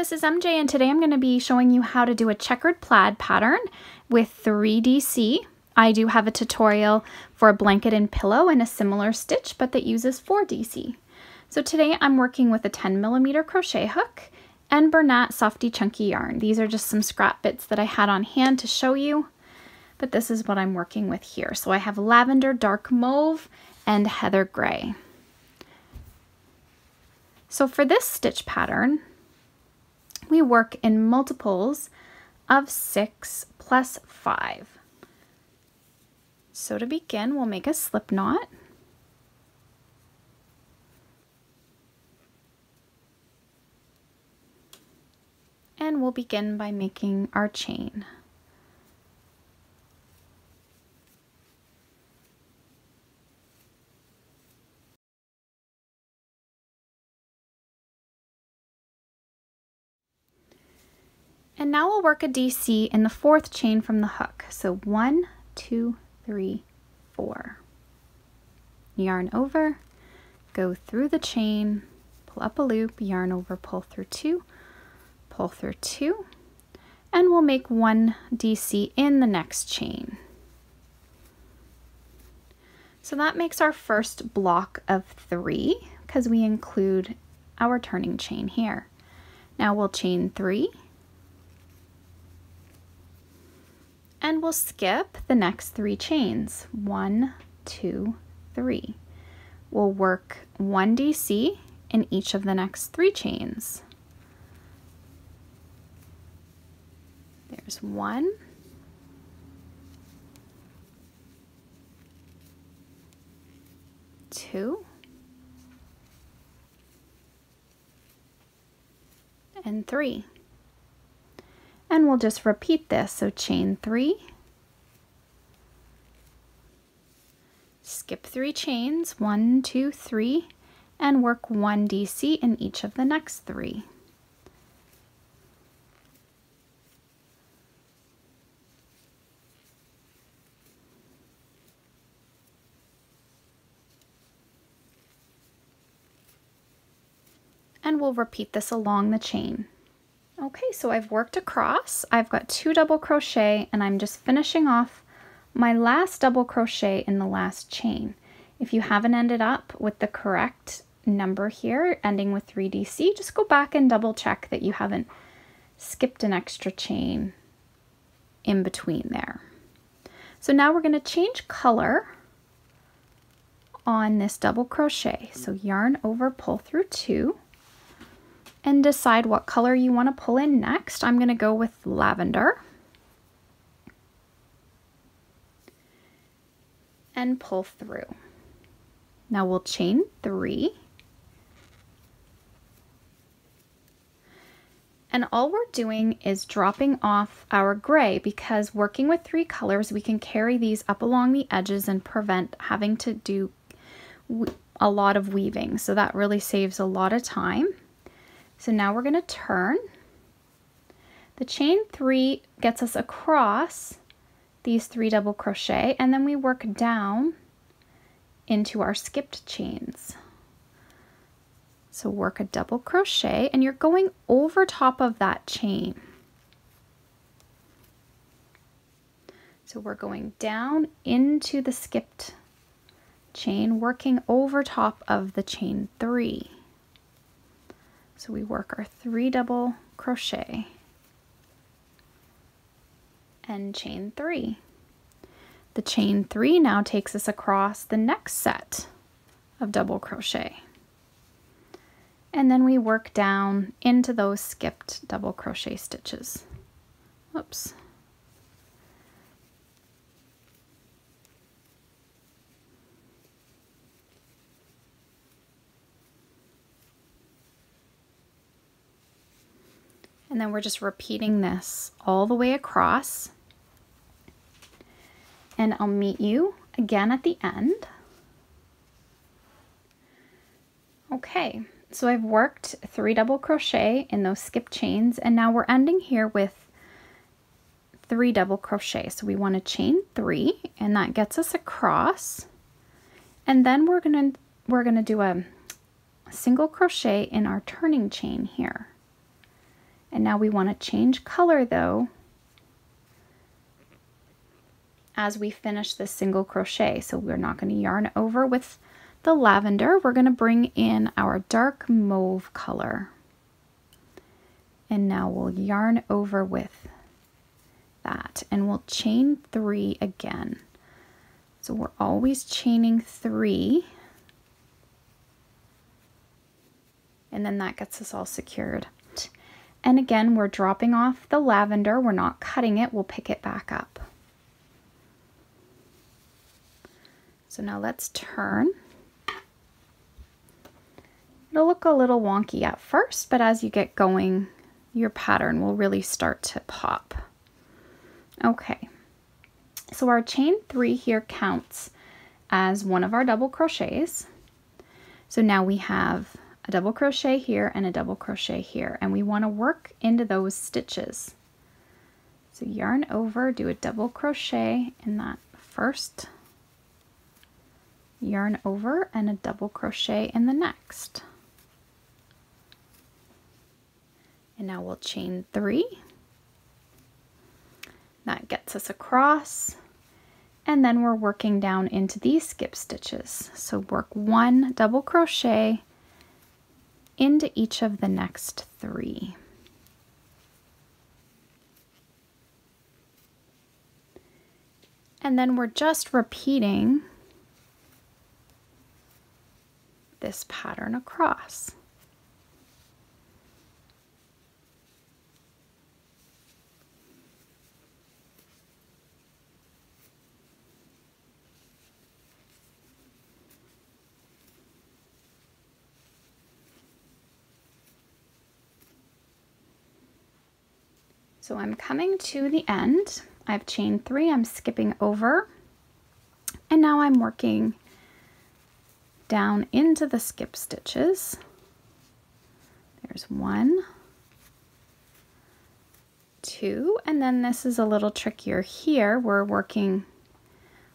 this is MJ, and today I'm going to be showing you how to do a checkered plaid pattern with 3DC. I do have a tutorial for a blanket and pillow and a similar stitch, but that uses 4DC. So today I'm working with a 10mm crochet hook and Bernat Softy Chunky yarn. These are just some scrap bits that I had on hand to show you, but this is what I'm working with here. So I have lavender, dark mauve, and heather gray. So for this stitch pattern, we work in multiples of 6 plus 5. So to begin, we'll make a slip knot. And we'll begin by making our chain. And now we'll work a DC in the 4th chain from the hook. So 1, 2, 3, 4. Yarn over, go through the chain, pull up a loop, yarn over, pull through 2, pull through 2, and we'll make 1 DC in the next chain. So that makes our first block of 3 because we include our turning chain here. Now we'll chain 3. And we'll skip the next 3 chains. 1, 2, 3. We'll work 1 DC in each of the next 3 chains. There's 1. Two. And 3. And we'll just repeat this. So chain 3, skip 3 chains, 1, 2, 3, and work 1 DC in each of the next 3. And we'll repeat this along the chain. Okay, so I've worked across, I've got 2 double crochet, and I'm just finishing off my last double crochet in the last chain. If you haven't ended up with the correct number here, ending with 3DC, just go back and double check that you haven't skipped an extra chain in between there. So now we're going to change color on this double crochet. So yarn over, pull through 2. And decide what color you want to pull in next. I'm going to go with lavender. And pull through. Now we'll chain 3. And all we're doing is dropping off our gray, because working with 3 colors, we can carry these up along the edges and prevent having to do a lot of weaving. So that really saves a lot of time. So now we're going to turn. The chain 3 gets us across these 3 double crochet, and then we work down into our skipped chains. So work a double crochet, and you're going over top of that chain. So we're going down into the skipped chain, working over top of the chain 3. So we work our 3 double crochet and chain 3. The chain 3 now takes us across the next set of double crochet. And then we work down into those skipped double crochet stitches. Whoops. And then we're just repeating this all the way across. And I'll meet you again at the end. Okay, so I've worked 3 double crochet in those skip chains, and now we're ending here with 3 double crochet. So we want to chain 3, and that gets us across. And then we're gonna do a single crochet in our turning chain here. And now we want to change color though as we finish this single crochet. So we're not going to yarn over with the lavender. We're going to bring in our dark mauve color. And now we'll yarn over with that and we'll chain 3 again. So we're always chaining 3. And then that gets us all secured. And again, we're dropping off the lavender. We're not cutting it. We'll pick it back up. So now let's turn. It'll look a little wonky at first, but as you get going, your pattern will really start to pop. Okay, so our chain 3 here counts as one of our double crochets. So now we have a double crochet here and a double crochet here, and we want to work into those stitches. So yarn over, do a double crochet in that first, yarn over and a double crochet in the next. And now we'll chain 3. That gets us across, and then we're working down into these skip stitches. So work 1 double crochet into each of the next 3. And then we're just repeating this pattern across. So I'm coming to the end. I've chained 3, I'm skipping over, and now I'm working down into the skip stitches. There's 1, 2, and then this is a little trickier here. We're working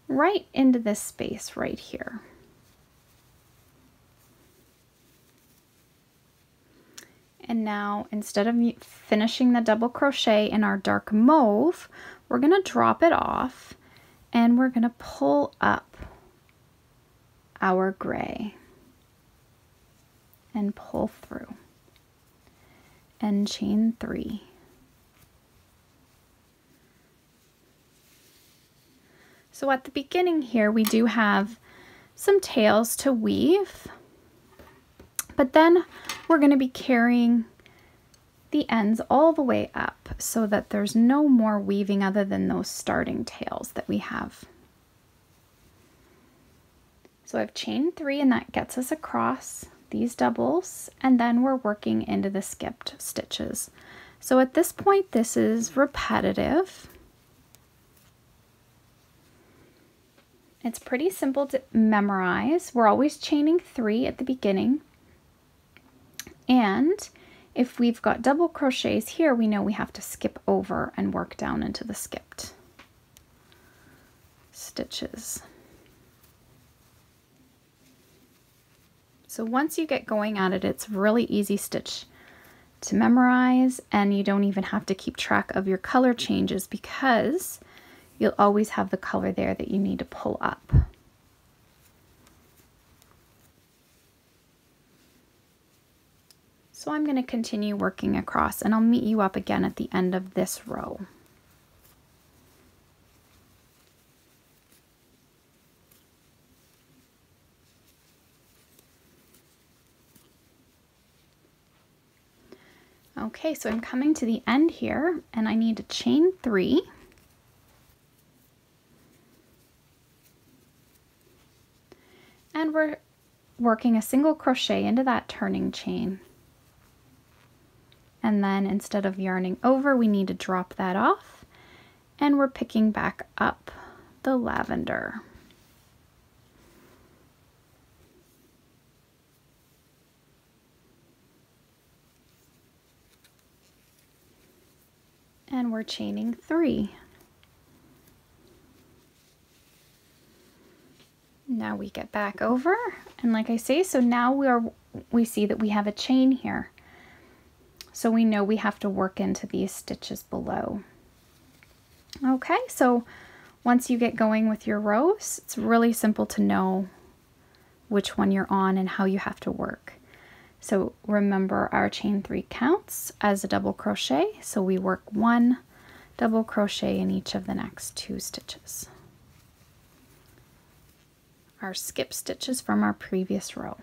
right into this space right here. And now instead of finishing the double crochet in our dark mauve, we're going to drop it off and we're going to pull up our gray and pull through and chain 3. So at the beginning here we do have some tails to weave, but then we're going to be carrying the ends all the way up so that there's no more weaving other than those starting tails that we have. So I've chained 3 and that gets us across these doubles, and then we're working into the skipped stitches. So at this point this is repetitive. It's pretty simple to memorize. We're always chaining 3 at the beginning. And if we've got double crochets here, we know we have to skip over and work down into the skipped stitches. So once you get going at it, it's really easy stitch to memorize, and you don't even have to keep track of your color changes because you'll always have the color there that you need to pull up. So I'm going to continue working across, and I'll meet you up again at the end of this row. Okay, so I'm coming to the end here, and I need to chain 3. And we're working a single crochet into that turning chain. And then instead of yarning over, we need to drop that off, and we're picking back up the lavender. And we're chaining 3. Now we get back over, and like I say, so now we see that we have a chain here. So we know we have to work into these stitches below. Okay, so once you get going with your rows, it's really simple to know which one you're on and how you have to work. So remember, our chain 3 counts as a double crochet, so we work 1 double crochet in each of the next 2 stitches. Our skip stitches from our previous row.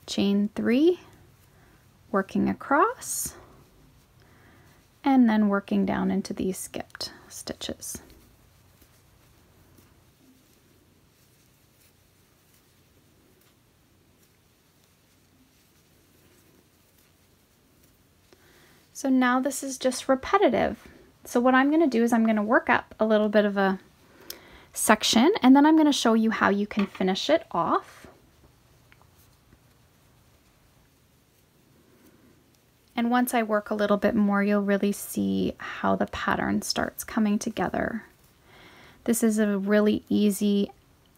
Chain 3, working across, and then working down into these skipped stitches. So now this is just repetitive. So what I'm going to do is I'm going to work up a little bit of a section, and then I'm going to show you how you can finish it off. And once I work a little bit more, you'll really see how the pattern starts coming together. This is a really easy,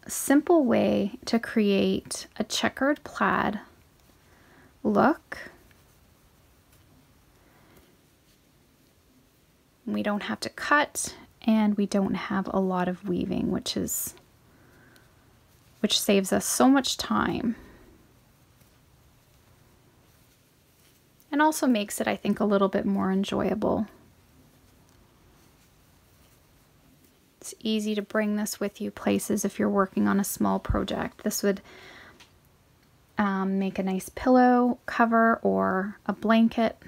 simple way to create a checkered plaid look. We don't have to cut, and we don't have a lot of weaving, which saves us so much time. And also makes it, I think, a little bit more enjoyable. It's easy to bring this with you places if you're working on a small project. This would make a nice pillow cover or a blanket.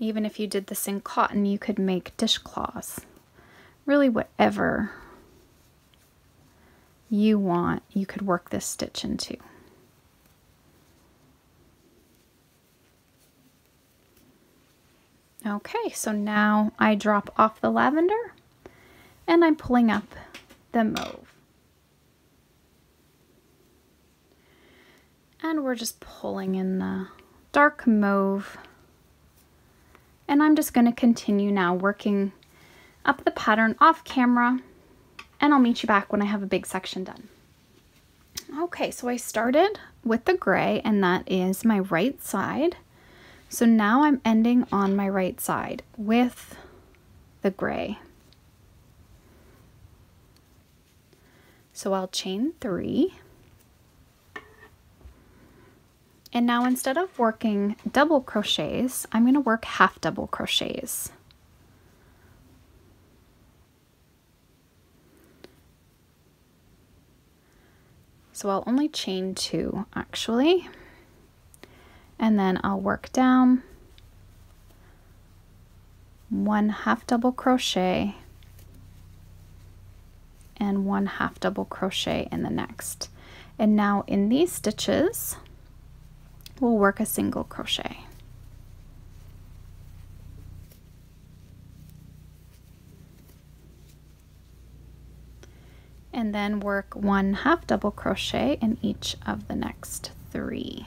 Even if you did this in cotton, you could make dishcloths. Really, whatever you want, you could work this stitch into. Okay, so now I drop off the lavender and I'm pulling up the mauve. And we're just pulling in the dark mauve. And I'm just going to continue now working up the pattern off camera, and I'll meet you back when I have a big section done. Okay, so I started with the gray, and that is my right side. So now I'm ending on my right side with the gray. So I'll chain 3. And now instead of working double crochets, I'm going to work half double crochets. So I'll only chain 2 actually, and then I'll work down 1 half double crochet and 1 half double crochet in the next. And now in these stitches, we'll work a single crochet. And then work 1 half double crochet in each of the next 3.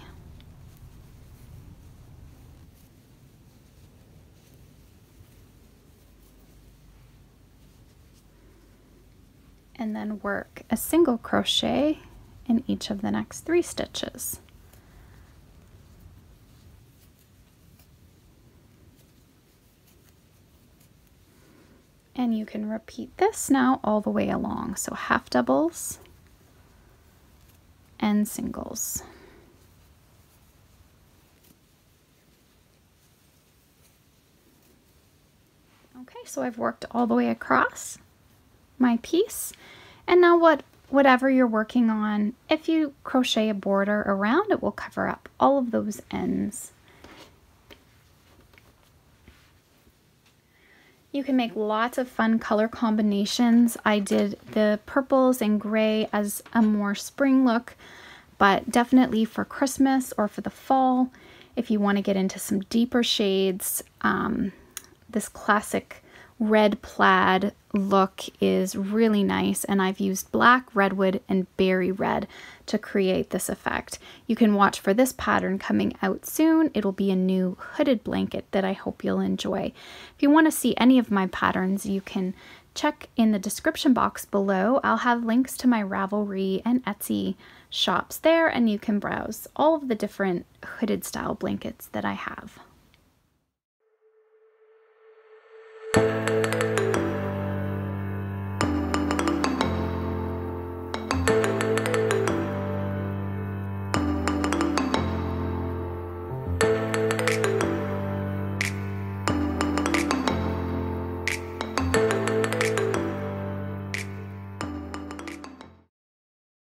And then work a single crochet in each of the next 3 stitches. And you can repeat this now all the way along. So half doubles and singles. Okay, so I've worked all the way across my piece. And now whatever you're working on, if you crochet a border around, it will cover up all of those ends. You can make lots of fun color combinations. I did the purples and gray as a more spring look, but definitely for Christmas or for the fall, if you want to get into some deeper shades, this classic red plaid look is really nice, and I've used black, redwood, and berry red to create this effect. You can watch for this pattern coming out soon. It'll be a new hooded blanket that I hope you'll enjoy. If you want to see any of my patterns, you can check in the description box below. I'll have links to my Ravelry and Etsy shops there, and you can browse all of the different hooded style blankets that I have.